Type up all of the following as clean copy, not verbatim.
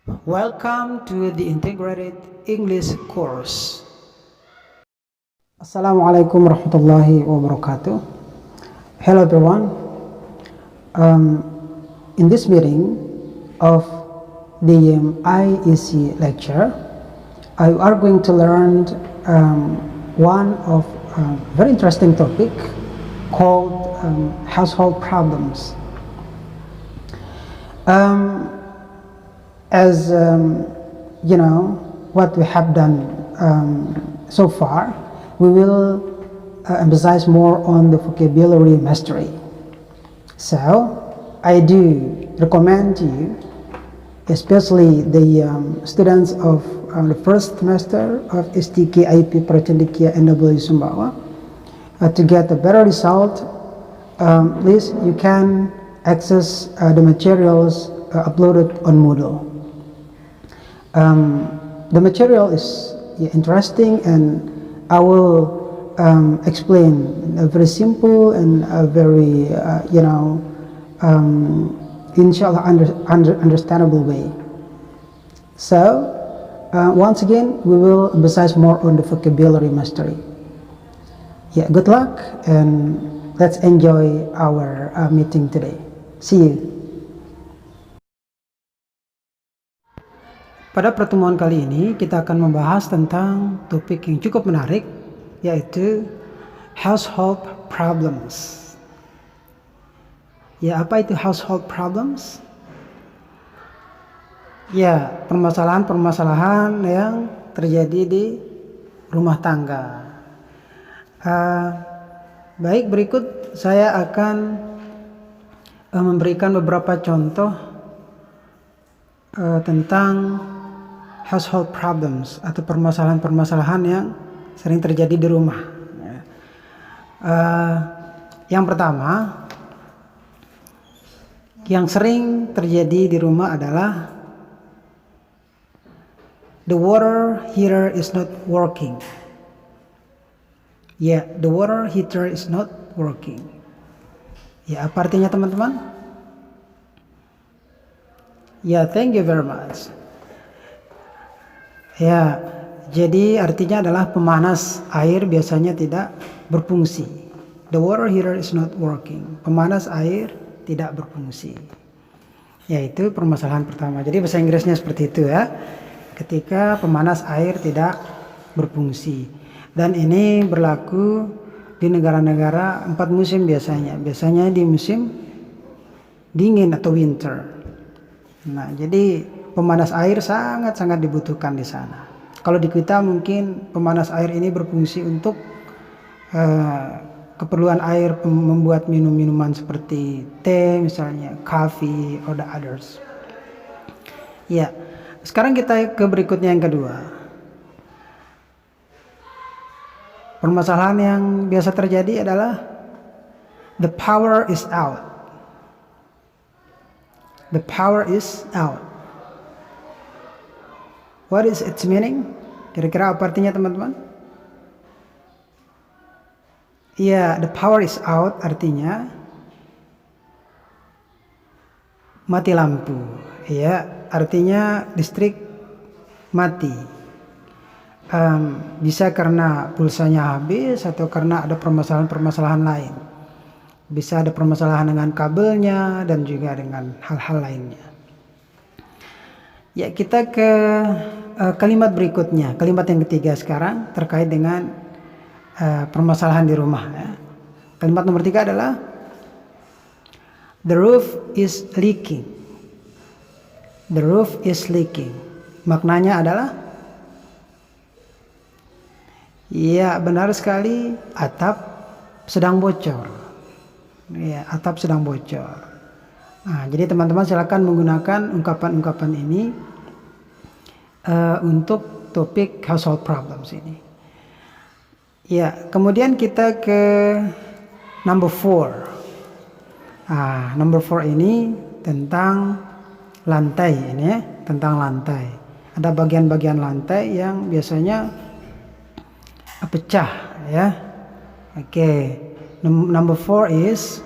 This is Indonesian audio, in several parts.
Welcome to the Integrated English course. Assalamualaikum warahmatullahi wabarakatuh. Hello everyone. In this meeting of the IEC lecture, I are going to learn one of very interesting topic called household problems. As you know, what we have done so far, we will emphasize more on the vocabulary mastery. So I do recommend you, especially the students of the first semester of STK IP Pracendikia NW Sumbawa, to get a better result. Please, you can access the materials uploaded on Moodle. The material is interesting, and I will explain in a very simple and a very inshallah understandable way. So once again, we will emphasize more on the vocabulary mastery. Yeah, good luck, and let's enjoy our meeting today. See you. Pada pertemuan kali ini kita akan membahas tentang topik yang cukup menarik, yaitu household problems. Ya, apa itu household problems? Ya, permasalahan-permasalahan yang terjadi di rumah tangga. Baik, berikut saya akan memberikan beberapa contoh tentang household problems atau permasalahan-permasalahan yang sering terjadi di rumah. Yang pertama, yang sering terjadi di rumah adalah the water heater is not working. Ya, the water heater is not working. Ya, apa artinya teman-teman? Ya, thank you very much. Ya, jadi artinya adalah pemanas air biasanya tidak berfungsi. The water heater is not working. Pemanas air tidak berfungsi. Yaitu permasalahan pertama. Jadi bahasa Inggrisnya seperti itu ya. Ketika pemanas air tidak berfungsi. Dan ini berlaku di negara-negara 4 musim biasanya. Biasanya di musim dingin atau winter. Nah, jadi pemanas air sangat-sangat dibutuhkan di sana. Kalau di kita mungkin pemanas air ini berfungsi untuk keperluan air membuat minuman seperti teh misalnya, coffee, or the others. Ya, sekarang kita ke berikutnya yang kedua. Permasalahan yang biasa terjadi adalah the power is out. The power is out. What is its meaning? Kira-kira apa artinya teman-teman? Ya, the power is out artinya mati lampu. Ya, artinya listrik mati. Bisa karena pulsanya habis atau karena ada permasalahan-permasalahan lain. Bisa ada permasalahan dengan kabelnya dan juga dengan hal-hal lainnya. Ya, kita ke kalimat berikutnya, kalimat yang ketiga sekarang terkait dengan permasalahan di rumah. Ya. Kalimat nomor 3 adalah the roof is leaking. The roof is leaking. Maknanya adalah, ya benar sekali, atap sedang bocor. Ya, atap sedang bocor. Nah, jadi teman-teman silakan menggunakan ungkapan-ungkapan ini untuk topik household problems ini. Ya, kemudian kita ke number 4. Number 4 ini tentang lantai ini ya, tentang lantai. Ada bagian-bagian lantai yang biasanya pecah ya. Oke. Number 4 is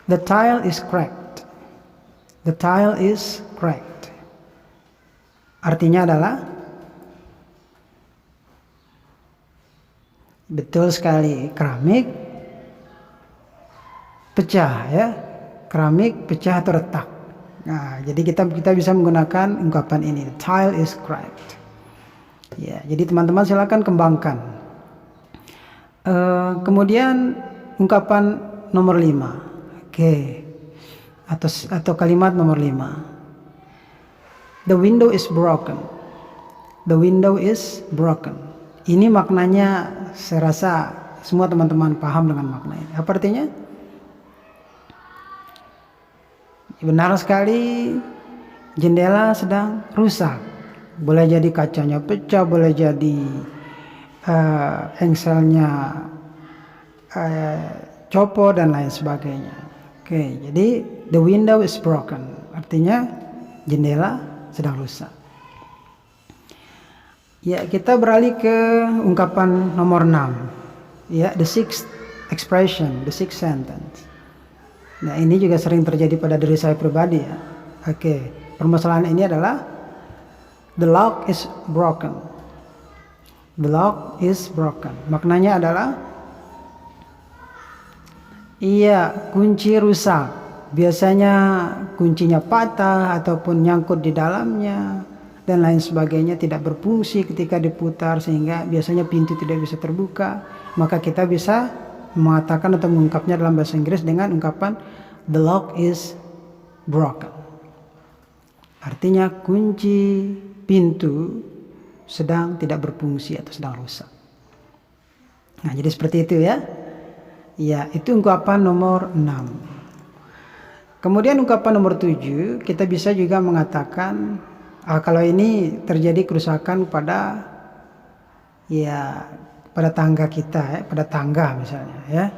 the tile is cracked. The tile is cracked. Artinya adalah, betul sekali, keramik pecah ya. Keramik pecah atau retak. Nah, jadi kita bisa menggunakan ungkapan ini. The tile is cracked. Ya, jadi teman-teman silakan kembangkan. Kemudian ungkapan nomor 5. Oke. Atau kalimat nomor 5. The window is broken. The window is broken. Ini maknanya saya rasa semua teman-teman paham dengan makna ini. Apa artinya? Benar sekali, jendela sedang rusak. Boleh jadi kacanya pecah, boleh jadi engselnya copot dan lain sebagainya. Oke, jadi the window is broken. Artinya jendela sedang rusak. Ya, kita beralih ke ungkapan nomor 6. Ya, the sixth expression, the sixth sentence. Nah, ini juga sering terjadi pada diri saya pribadi ya. Oke, permasalahan ini adalah the lock is broken. The lock is broken. Maknanya adalah, iya, kunci rusak. Biasanya kuncinya patah ataupun nyangkut di dalamnya dan lain sebagainya, tidak berfungsi ketika diputar sehingga biasanya pintu tidak bisa terbuka. Maka kita bisa mengatakan atau mengungkapnya dalam bahasa Inggris dengan ungkapan the lock is broken. Artinya kunci pintu sedang tidak berfungsi atau sedang rusak. Nah, jadi seperti itu ya. Ya, itu ungkapan nomor 6. Kemudian ungkapan nomor 7, kita bisa juga mengatakan kalau ini terjadi kerusakan pada tangga kita ya, pada tangga misalnya ya.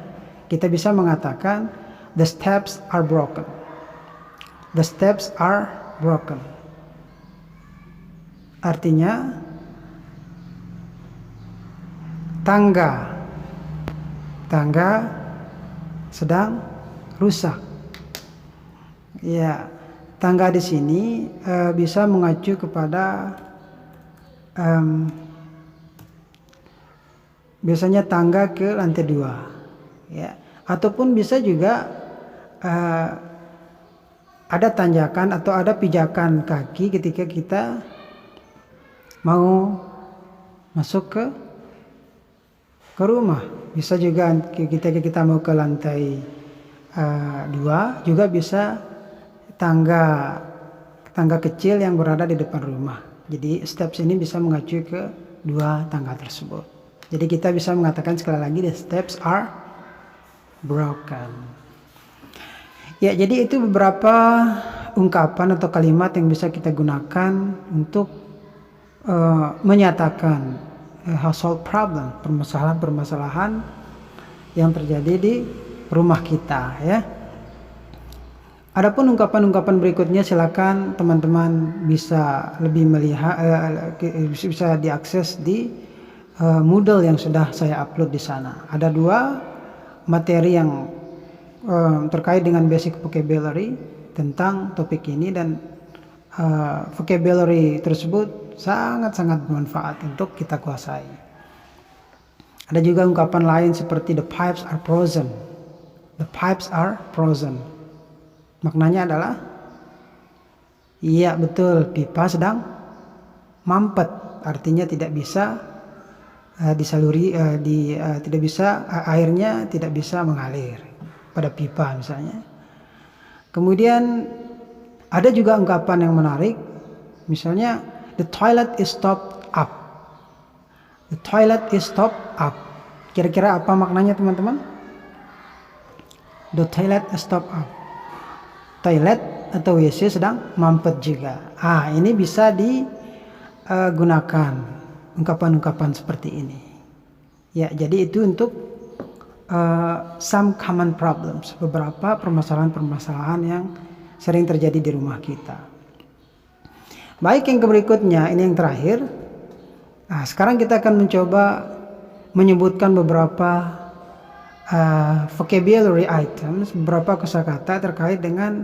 Kita bisa mengatakan the steps are broken. The steps are broken. Artinya tangga sedang rusak. Ya, tangga di sini bisa mengacu kepada biasanya tangga ke lantai 2 ya, ataupun bisa juga ada tanjakan atau ada pijakan kaki ketika kita mau masuk ke rumah. Bisa juga ketika kita mau ke lantai 2 juga bisa tangga kecil yang berada di depan rumah. Jadi steps ini bisa mengacu ke 2 tangga tersebut. Jadi kita bisa mengatakan sekali lagi the steps are broken. Ya, jadi itu beberapa ungkapan atau kalimat yang bisa kita gunakan untuk menyatakan household problem, permasalahan-permasalahan yang terjadi di rumah kita ya. Adapun ungkapan-ungkapan berikutnya silakan teman-teman bisa lebih melihat, bisa diakses di Moodle yang sudah saya upload di sana. Ada 2 materi yang terkait dengan basic vocabulary tentang topik ini, dan vocabulary tersebut sangat-sangat bermanfaat untuk kita kuasai. Ada juga ungkapan lain seperti the pipes are frozen. The pipes are frozen. Maknanya adalah, iya betul, pipa sedang mampet. Artinya tidak bisa disaluri, tidak bisa, airnya tidak bisa mengalir pada pipa misalnya. Kemudian ada juga ungkapan yang menarik, misalnya the toilet is stopped up. The toilet is stopped up. Kira-kira apa maknanya teman-teman? The toilet is stopped up. Toilet atau WC sedang mampet juga. Ini bisa digunakan ungkapan-ungkapan seperti ini. Ya, jadi itu untuk some common problems, beberapa permasalahan-permasalahan yang sering terjadi di rumah kita. Baik, yang berikutnya, ini yang terakhir. Sekarang kita akan mencoba menyebutkan beberapa vocabulary items, beberapa kosakata terkait dengan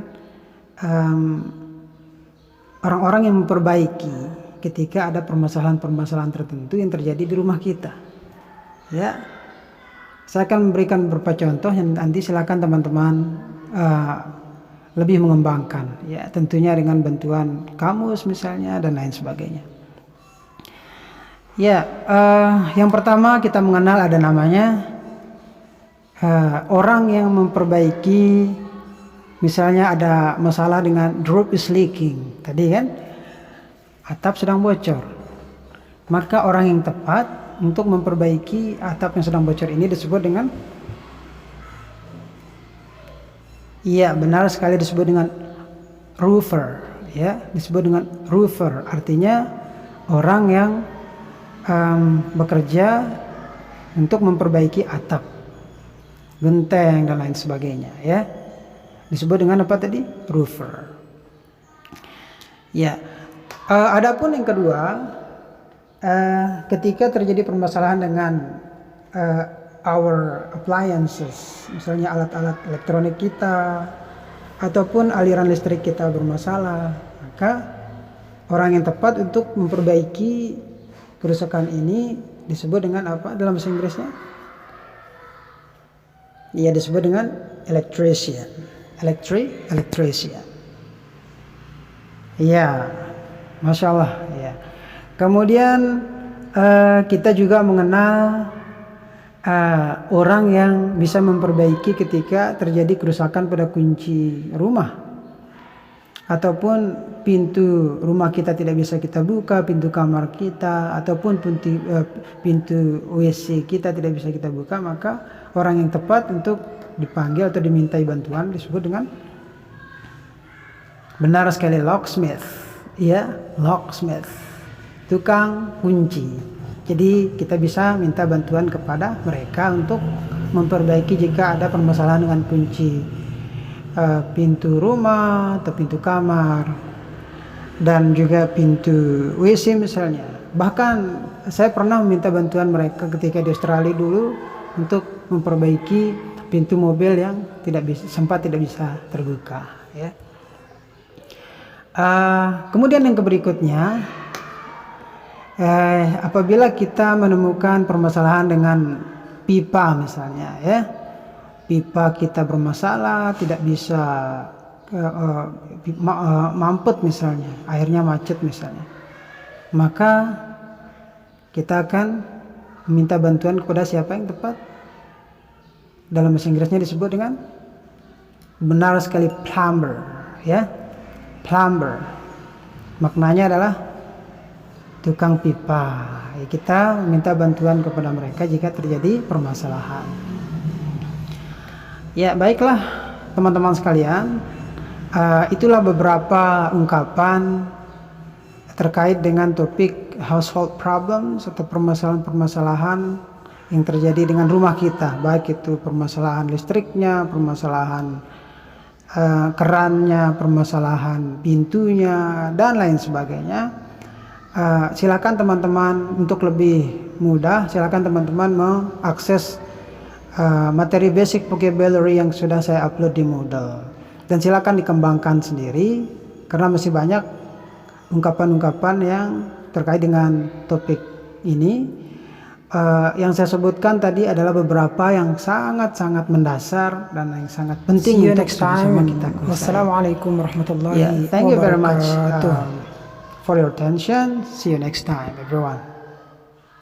orang-orang yang memperbaiki ketika ada permasalahan-permasalahan tertentu yang terjadi di rumah kita. Ya, saya akan memberikan beberapa contoh yang nanti silakan teman-teman lebih mengembangkan. Ya, tentunya dengan bantuan kamus misalnya dan lain sebagainya. Ya, yang pertama kita mengenal ada namanya orang yang memperbaiki, misalnya ada masalah dengan roof is leaking, tadi kan atap sedang bocor, maka orang yang tepat untuk memperbaiki atap yang sedang bocor ini disebut dengan, iya benar sekali, disebut dengan roofer. Ya, disebut dengan roofer, artinya orang yang bekerja untuk memperbaiki atap, genteng dan lain sebagainya. Ya, disebut dengan apa tadi? Roofer. Ya, adapun yang kedua, ketika terjadi permasalahan dengan our appliances, misalnya alat-alat elektronik kita ataupun aliran listrik kita bermasalah, maka orang yang tepat untuk memperbaiki kerusakan ini disebut dengan apa dalam bahasa Inggrisnya? Iya, disebut dengan electrician. Electrician. Iya, Masya Allah. Ya. Kemudian kita juga mengenal orang yang bisa memperbaiki ketika terjadi kerusakan pada kunci rumah, ataupun pintu rumah kita tidak bisa kita buka, pintu kamar kita, ataupun pintu WC kita tidak bisa kita buka, maka orang yang tepat untuk dipanggil atau dimintai bantuan disebut dengan, benar sekali, locksmith. Ya, locksmith, tukang kunci. Jadi kita bisa minta bantuan kepada mereka untuk memperbaiki jika ada permasalahan dengan kunci pintu rumah atau pintu kamar dan juga pintu WC misalnya. Bahkan saya pernah meminta bantuan mereka ketika di Australia dulu untuk memperbaiki pintu mobil yang sempat tidak bisa terbuka. Ya. Kemudian yang berikutnya, apabila kita menemukan permasalahan dengan pipa misalnya, ya, pipa kita bermasalah, tidak bisa mampet misalnya, airnya macet misalnya, maka kita akan meminta bantuan kepada siapa yang tepat? Dalam bahasa Inggrisnya disebut dengan, benar sekali, plumber. Ya, plumber maknanya adalah tukang pipa. Ya, kita minta bantuan kepada mereka jika terjadi permasalahan. Ya, baiklah teman-teman sekalian, itulah beberapa ungkapan terkait dengan topik household problems atau permasalahan-permasalahan yang terjadi dengan rumah kita, baik itu permasalahan listriknya, permasalahan kerannya, permasalahan pintunya, dan lain sebagainya. Silakan teman-teman, untuk lebih mudah, silakan teman-teman mengakses materi basic vocabulary yang sudah saya upload di Moodle, dan silakan dikembangkan sendiri karena masih banyak ungkapan-ungkapan yang terkait dengan topik ini. Yang saya sebutkan tadi adalah beberapa yang sangat-sangat mendasar dan yang sangat penting untuk sama kita. Wassalamualaikum warahmatullahi wabarakatuh. Thank you very much for your attention. See you next time, everyone.